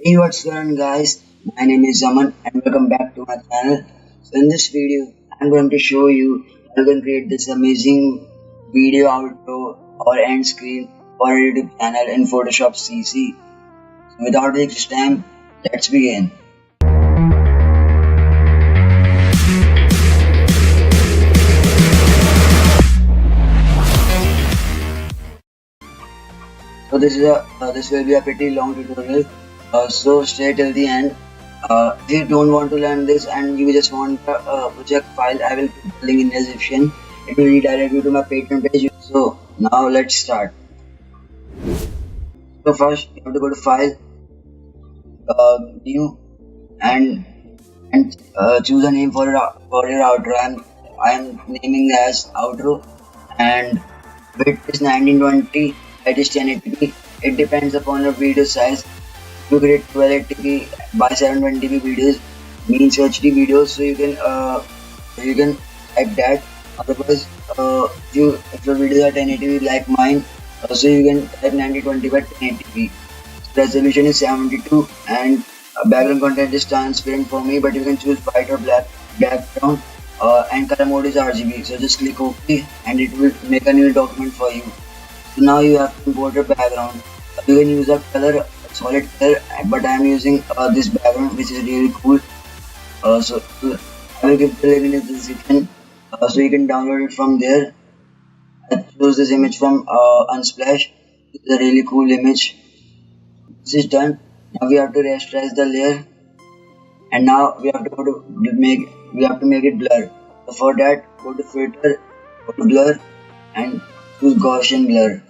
Hey, what's going on, guys? My name is Zaman and welcome back to my channel. So in this video, I'm going to show you how you can create this amazing video outro or end screen for a YouTube channel in Photoshop CC. So without wasting time, let's begin. So this will be a pretty long tutorial. So stay till the end. If you don't want to learn this and you just want a project file, I will put the link in the description. It will redirect you to my Patreon page. So now let's start. So first you have to go to File, New, and choose a name for your outro. I'm naming as outro, and width is 1920, height is 1080p. It depends upon your video size. You create 1280p by 720p videos, means HD videos, so you can type that. Otherwise, if your videos are 1080p like mine, so you can type 9020 by 1080p. Resolution is 72 and background content is transparent for me, but you can choose white or black background, and color mode is RGB. So just click OK and it will make a new document for you. So now you have to import a background. You can use a color, solid color, but I am using this background which is really cool. So I will give the link in the description, so you can download it from there. I chose this image from Unsplash. It's a really cool image. This is done. Now we have to rasterize the layer, and now we have to make it blur. So for that, go to filter, go to blur, and choose Gaussian blur.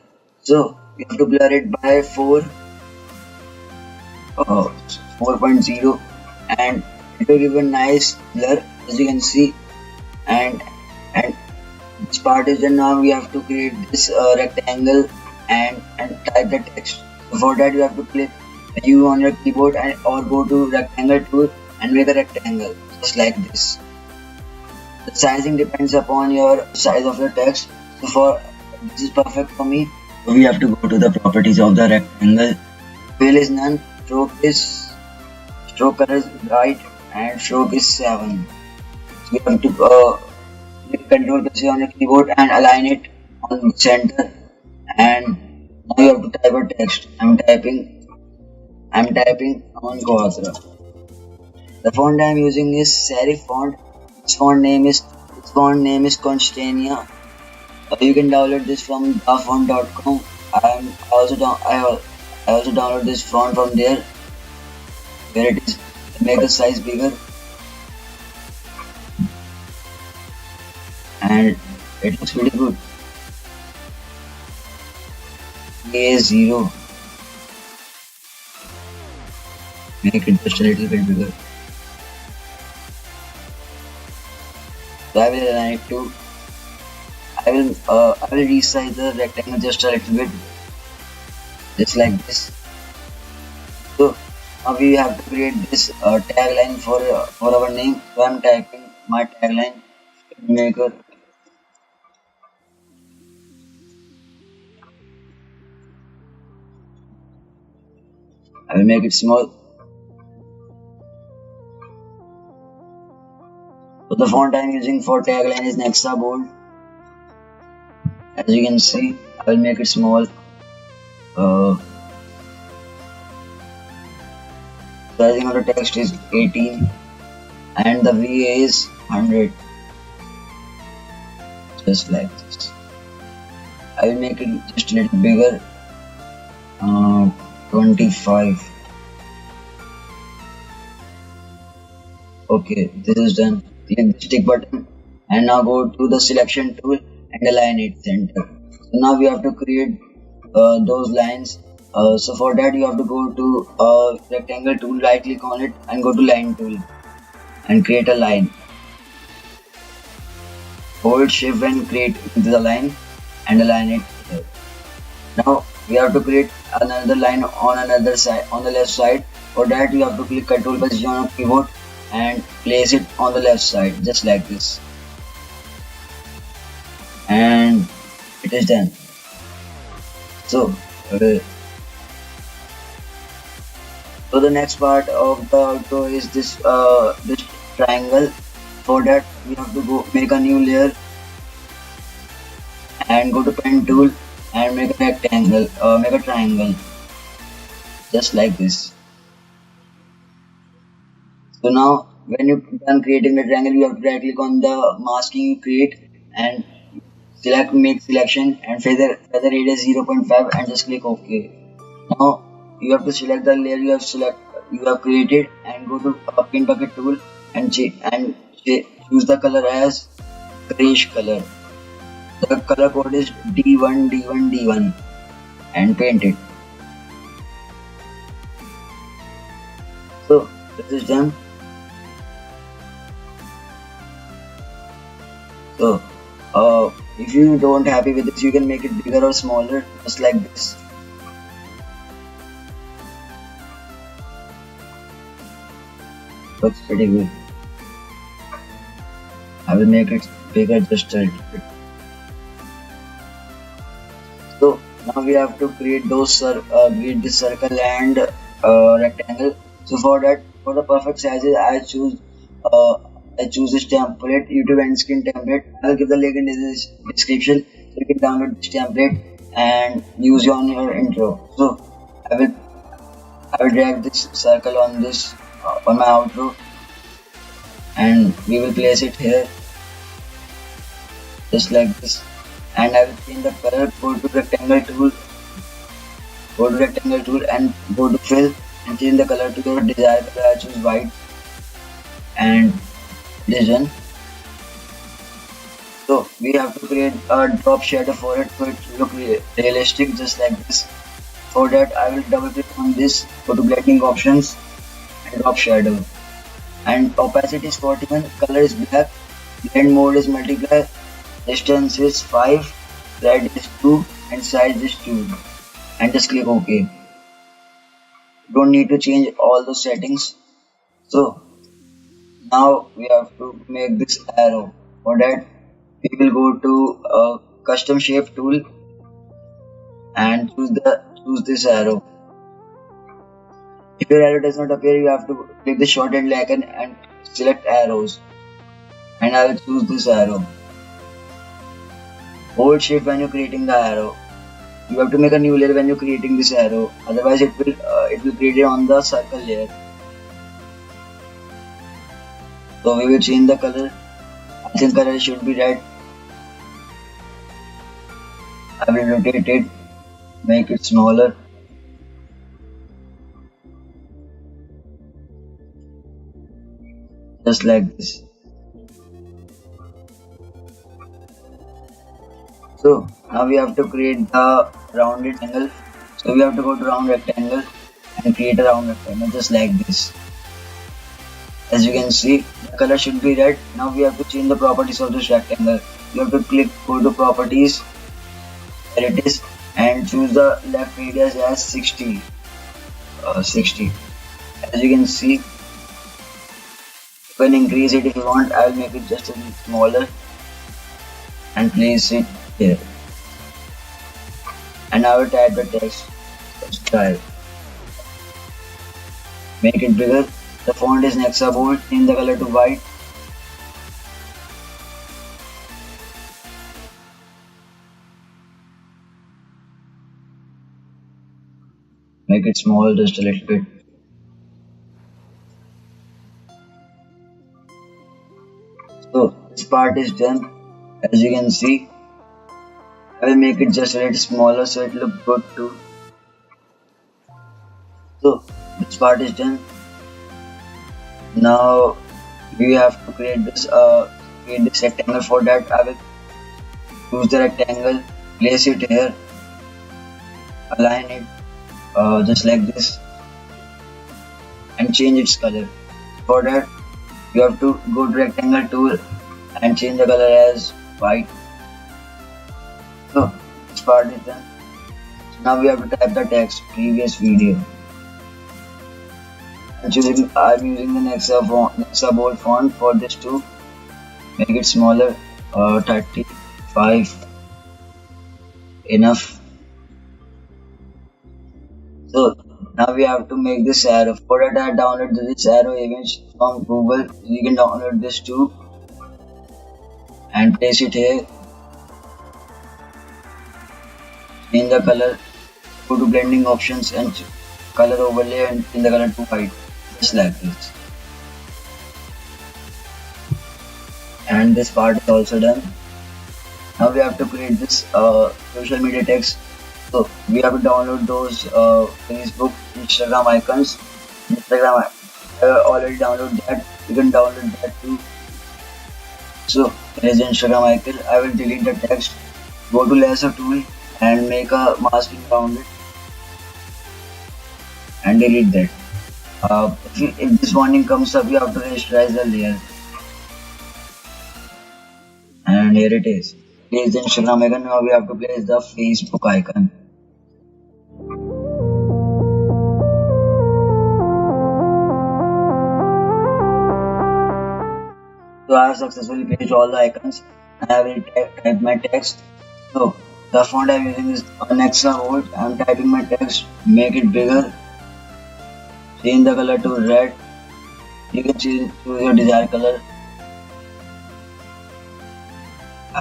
So we have to blur it by 4.0, and it will give a nice blur, as you can see. And this part is done. Now we have to create this rectangle and type the text. So for that, you have to click U on your keyboard or go to rectangle tool and make a rectangle just like this. The sizing depends upon your size of your text. So for this is perfect for me. So we have to go to the properties of the rectangle. Fill is none, stroke color is white, and stroke is 7. So you have to click Control C on your keyboard and align it on center. And now you have to type a text. I'm typing on Kawatra. The font I'm using is serif font. Its font name is Constania. You can download this from thefont.com. I also download this font from there, where it is. Make the size bigger, and it looks pretty good. A0. Make it just a little bit bigger. So I will align it to. I will resize the rectangle just a little bit, just like this. So now we have to create this tagline for our name. So I'm typing my tagline, maker. I will make it small. So the font I'm using for tagline is Nexa Bold. As you can see, I will make it small. Sizing of the text is 18 and the VA is 100. Just like this. I will make it just a little bigger. 25. Okay, this is done. Click the stick button and now go to the selection tool and align it center. So now we have to create those lines. So for that you have to go to rectangle tool, right click on it and go to line tool and create a line. Hold shift and create the line and align it here. Now we have to create another line on another side, on the left side. For that you have to click Ctrl plus J on your keyboard and place it on the left side just like this, and it is done. So So the next part of the outro is this triangle. For that we have to go make a new layer and go to pen tool and make a rectangle, make a triangle, just like this. So now when you're done creating the triangle, you have to right click on the masking you create and select make selection and feather radius 0.5 and just click OK. Now you have to select the layer you have created and go to paint bucket tool and choose the color as grayish color. The color code is D1 D1 D1 and paint it. So this is done. So if you don't happy with this, you can make it bigger or smaller, just like this. Looks pretty good. I will make it bigger just a little bit. So now we have to create create this circle and rectangle. So for that, for the perfect sizes, I choose this template, YouTube Endscreen template. I'll give the link in this description so you can download this template and use it on your intro. So I will drag this circle on this on my outro and we will place it here just like this, and I will change the color. Go to rectangle tool and go to fill and change the color to your desired color. I choose white and this one. So we have to create a drop shadow for it so it look realistic, just like this. For that I will double click on this, go to blending options and drop shadow, and opacity is 41, color is black, blend mode is multiply, distance is 5, red is 2 and size is 2 and just click OK. Don't need to change all the settings. So now we have to make this arrow. For that we will go to custom shape tool and choose this arrow. If your arrow does not appear, you have to click the shortened icon and select arrows, and I will choose this arrow. Hold shift when you're creating the arrow. You have to make a new layer when you're creating this arrow, otherwise it will create it on the circle layer. So we will change the color. I think color should be red. I will rotate it, make it smaller. Just like this. So now we have to create the rounded rectangle. So we have to go to round rectangle and create a round rectangle just like this. As you can see, the color should be red. Now we have to change the properties of this rectangle. You have to go to properties, there it is, and choose the left radius as 60. As you can see, you can increase it if you want. I will make it just a little smaller and place it here. And I will type the text style. Make it bigger. The font is Nexa bold. Change the color to white. Make it small just a little bit. So this part is done. As you can see, I will make it just a little smaller so it looks good too. So this part is done. Now we have to create this rectangle. For that I will choose the rectangle, place it here, align it just like this and change its color. For that you have to go to rectangle tool and change the color as white. So this part is done. So now we have to type the text previous video. I'm using the Nexa bold font for this too. Make it smaller, 35 enough. So Now we have to make this arrow. For that I download this arrow image from Google. You can download this too and place it here. Change the color, go to blending options and color overlay and change the color to white. Just like this. And this part is also done. Now we have to create this social media text. So we have to download those Facebook, Instagram icons. Instagram, I already downloaded that. You can download that too. So there is Instagram icon. I will delete the text. Go to lasso tool and make a masking around it and delete that. If this warning comes up, you have to rasterize the layer. And here it is. Place the Instagram icon. Now we have to place the Facebook icon. So I have successfully placed all the icons and I will type my text. So the font I am using is Alexa Bold. I am typing my text, make it bigger, change the color to red. You can choose your desired color.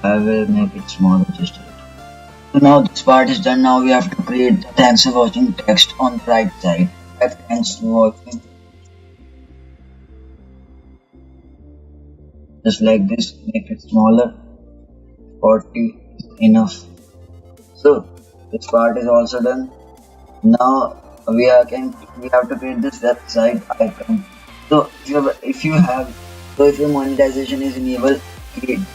I will make it smaller just a little. So now this part is done. Now we have to create the thanks for watching text on the right side. Thanks for watching. Just like this, make it smaller. 40 is enough. So this part is also done. Now we have to create this website icon. So if your monetization is enabled,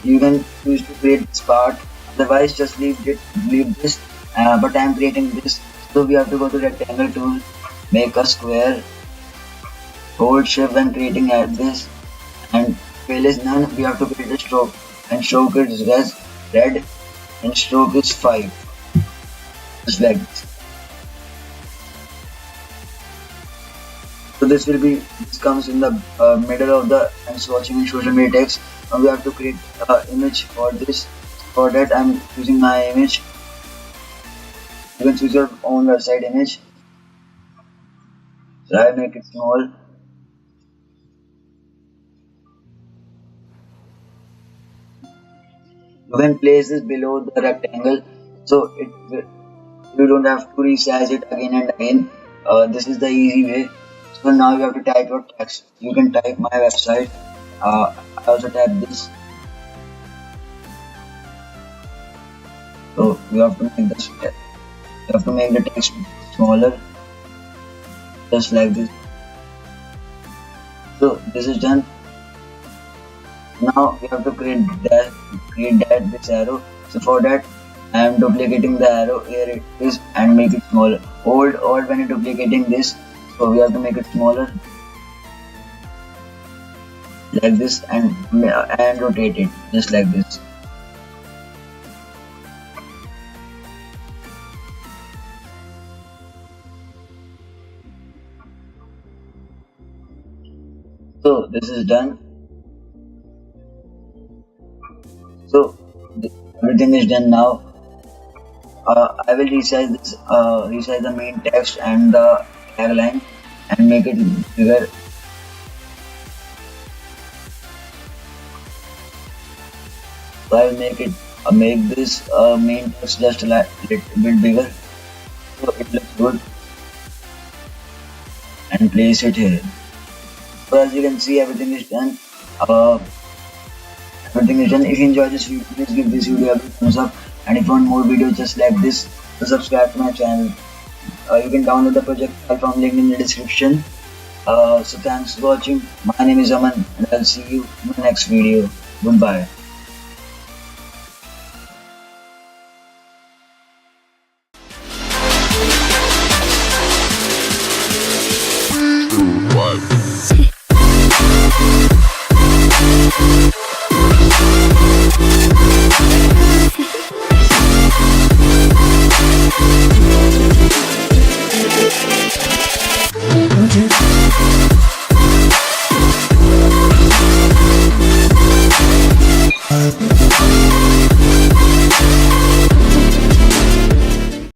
you can choose to create this part. Otherwise, just leave this. But I am creating this. So we have to go to rectangle tool, make a square, hold shift when creating this, and fill is none. We have to create a stroke, and stroke is red, and stroke is 5. Just like this. So this comes in the middle of the thanks watching in social media text. Now we have to create image for this. For that I am using my image. You can choose your own website image. So I make it small. You can place this below the rectangle, so you don't have to resize it again and again. This is the easy way. So now you have to type your text. You can type my website. I also type this. So you have to make this. You have to make the text smaller, just like this. So this is done. Now we have to create this arrow. So for that I am duplicating the arrow. Here it is and make it smaller. Hold when you're duplicating this. So we have to make it smaller like this and rotate it just like this. So this is done. So everything is done now. I will resize the main text and the tagline and make it bigger. So I will make this main text just a little bit bigger, so it looks good, and place it here. So as you can see, everything is done. If you enjoyed this video, please give this video a big thumbs up, and if you want more videos just like this, so subscribe to my channel. You can download the project file from link in the description. So thanks for watching. My name is Aman and I'll see you in the next video. Goodbye.